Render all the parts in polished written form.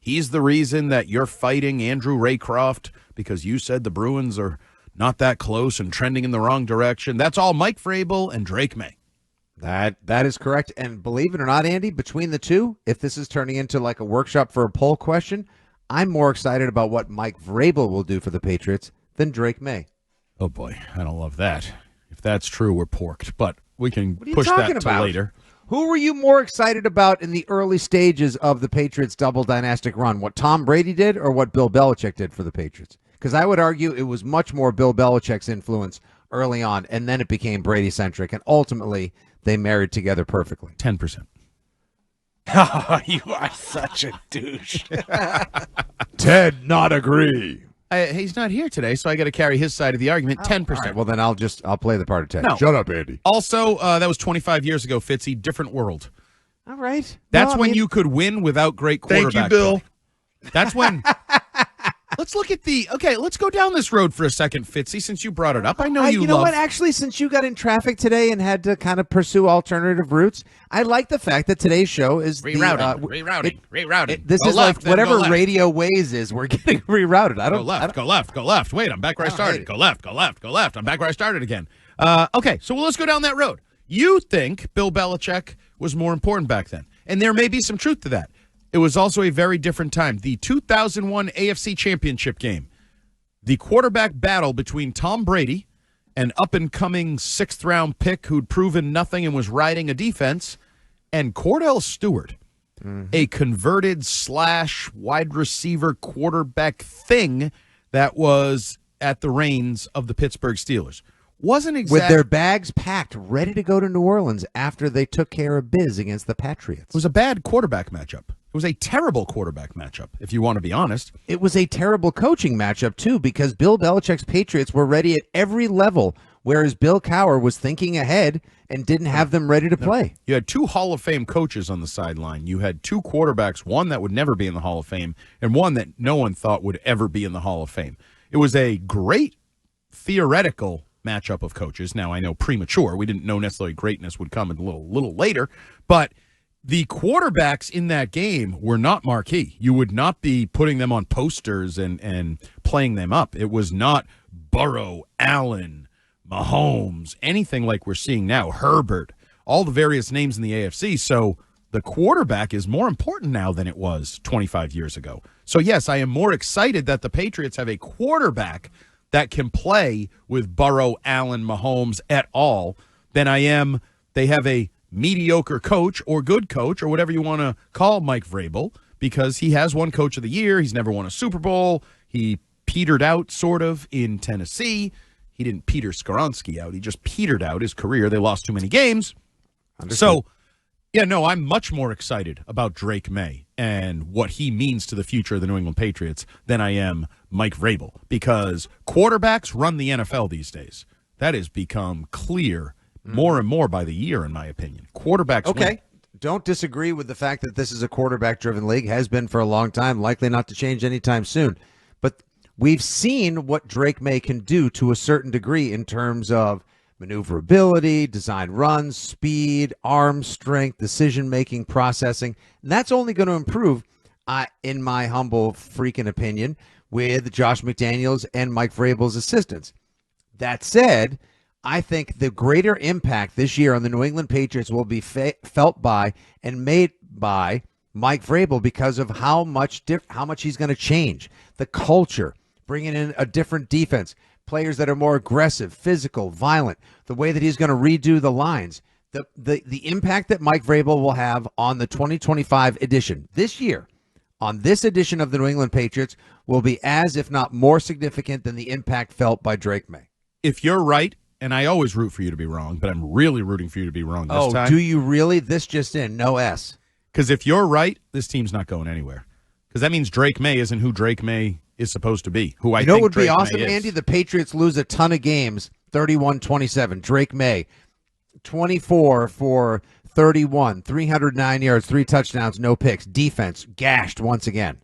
He's the reason that you're fighting Andrew Raycroft because you said the Bruins are not that close and trending in the wrong direction. That's all Mike Vrabel and Drake Maye. That is correct. And believe it or not, Andy, between the two, if this is turning into like a workshop for a poll question, I'm more excited about what Mike Vrabel will do for the Patriots than Drake Maye. Oh, boy. I don't love that. If that's true, we're porked. But we can push talking that to about? later. Who were you more excited about in the early stages of the Patriots' double dynastic run? What Tom Brady did or what Bill Belichick did for the Patriots? Because I would argue it was much more Bill Belichick's influence early on, and then it became Brady-centric, and ultimately they married together perfectly. 10%. Oh, you are such a douche. Ted not agree. He's not here today, so I got to carry his side of the argument. 10%. All right, well, then I'll play the part of Ted. No. Shut up, Andy. Also, that was 25 years ago, Fitzy. Different world. All right. That's when you could win without great quarterback. Thank you, Bill. play. That's when. Let's look at let's go down this road for a second, Fitzy, since you brought it up. I know you know love. what? Actually, since you got in traffic today and had to kind of pursue alternative routes, I like the fact that today's show is rerouting. This Go is left, like then whatever go left. Radio Waze is. We're getting rerouted. Go left. Wait, I'm back where I started. Go left. I'm back where I started again. Okay, so let's go down that road. You think Bill Belichick was more important back then, and there may be some truth to that. It was also a very different time. The 2001 AFC Championship game. The quarterback battle between Tom Brady, an up-and-coming sixth-round pick who'd proven nothing and was riding a defense, and Cordell Stewart, a converted / wide receiver quarterback thing that was at the reins of the Pittsburgh Steelers. Wasn't exactly with their bags packed, ready to go to New Orleans after they took care of biz against the Patriots. It was a bad quarterback matchup. It was a terrible quarterback matchup, if you want to be honest. It was a terrible coaching matchup, too, because Bill Belichick's Patriots were ready at every level, whereas Bill Cowher was thinking ahead and didn't have them ready to play. You had two Hall of Fame coaches on the sideline. You had two quarterbacks, one that would never be in the Hall of Fame and one that no one thought would ever be in the Hall of Fame. It was a great theoretical matchup of coaches. Now, I know premature. We didn't know necessarily greatness would come a little later, but the quarterbacks in that game were not marquee. You would not be putting them on posters and playing them up. It was not Burrow, Allen, Mahomes, anything like we're seeing now, Herbert, all the various names in the AFC. So the quarterback is more important now than it was 25 years ago. So, yes, I am more excited that the Patriots have a quarterback that can play with Burrow, Allen, Mahomes at all than I am they have a mediocre coach or good coach or whatever you want to call Mike Vrabel, because he has won Coach of the Year. He's never won a Super Bowl. He petered out sort of in Tennessee. He didn't Peter Skoronski out. He just petered out his career. They lost too many games. Understood. So, yeah, no, I'm much more excited about Drake Maye and what he means to the future of the New England Patriots than I am Mike Vrabel, because quarterbacks run the NFL these days. That has become clear more and more by the year, in my opinion. Quarterbacks win. Don't disagree with the fact that this is a quarterback-driven league, has been for a long time, likely not to change anytime soon. But we've seen what Drake Maye can do to a certain degree in terms of maneuverability, design runs, speed, arm strength, decision-making, processing. And that's only going to improve, in my humble freaking opinion, with Josh McDaniels and Mike Vrabel's assistants. That said, I think the greater impact this year on the New England Patriots will be felt by and made by Mike Vrabel because of how much he's going to change the culture, bringing in a different defense, players that are more aggressive, physical, violent, the way that he's going to redo the lines, the impact that Mike Vrabel will have on the 2025 edition this year, on this edition of the New England Patriots, will be as, if not more significant than the impact felt by Drake Maye. If you're right, and I always root for you to be wrong, but I'm really rooting for you to be wrong this time. Oh, do you really? This just in, no S. Because if you're right, this team's not going anywhere. Because that means Drake Maye isn't who Drake Maye is supposed to be, who I think You know what would Drake be awesome, Maye is. Andy? The Patriots lose a ton of games, 31-27. Drake Maye, 24 for 31, 309 yards, 3 touchdowns, no picks. Defense gashed once again.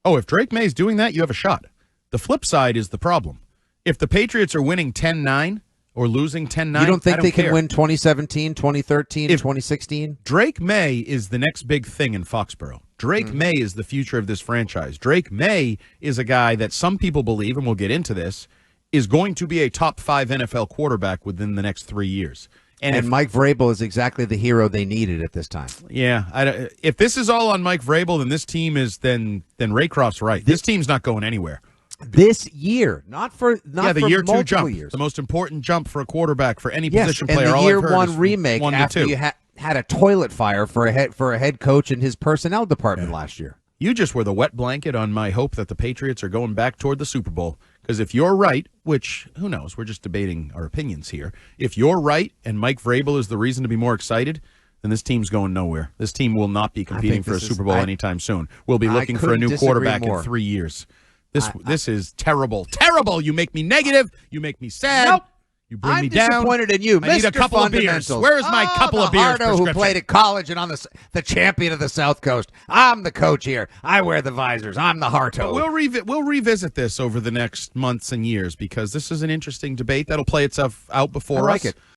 Oh, if Drake Maye's doing that, you have a shot. The flip side is the problem. If the Patriots are winning 10-9 or losing 10-9, you don't think they care. can win 2017, 2013, If 2016? Drake Maye is the next big thing in Foxborough. Drake Maye is the future of this franchise. Drake Maye is a guy that some people believe, and we'll get into this, is going to be a top 5 NFL quarterback within the next 3 years. And Mike Vrabel is exactly the hero they needed at this time. Yeah, if this is all on Mike Vrabel, then this team is then Raycroft's right. This team's not going anywhere. This year, not for the year 2 jump, years. the most important jump for a quarterback for any position and player. the all year I've heard 1 is remake 1 to after 2. you had a toilet fire for a head coach and his personnel department last year. You just were the wet blanket on my hope that the Patriots are going back toward the Super Bowl. Because if you're right, which, who knows, we're just debating our opinions here. If you're right and Mike Vrabel is the reason to be more excited, then this team's going nowhere. This team will not be competing for a Super Bowl anytime soon. We'll be looking for a new quarterback in 3 years. This is terrible. Terrible! You make me negative. You make me sad. Nope. You bring me down. I'm disappointed in you, I need a couple of beers. Where is my couple of beers the Hardo who played at college and on the champion of the South Coast. I'm the coach here. I wear the visors. I'm the Harto. We'll revisit this over the next months and years because this is an interesting debate that'll play itself out before us. It.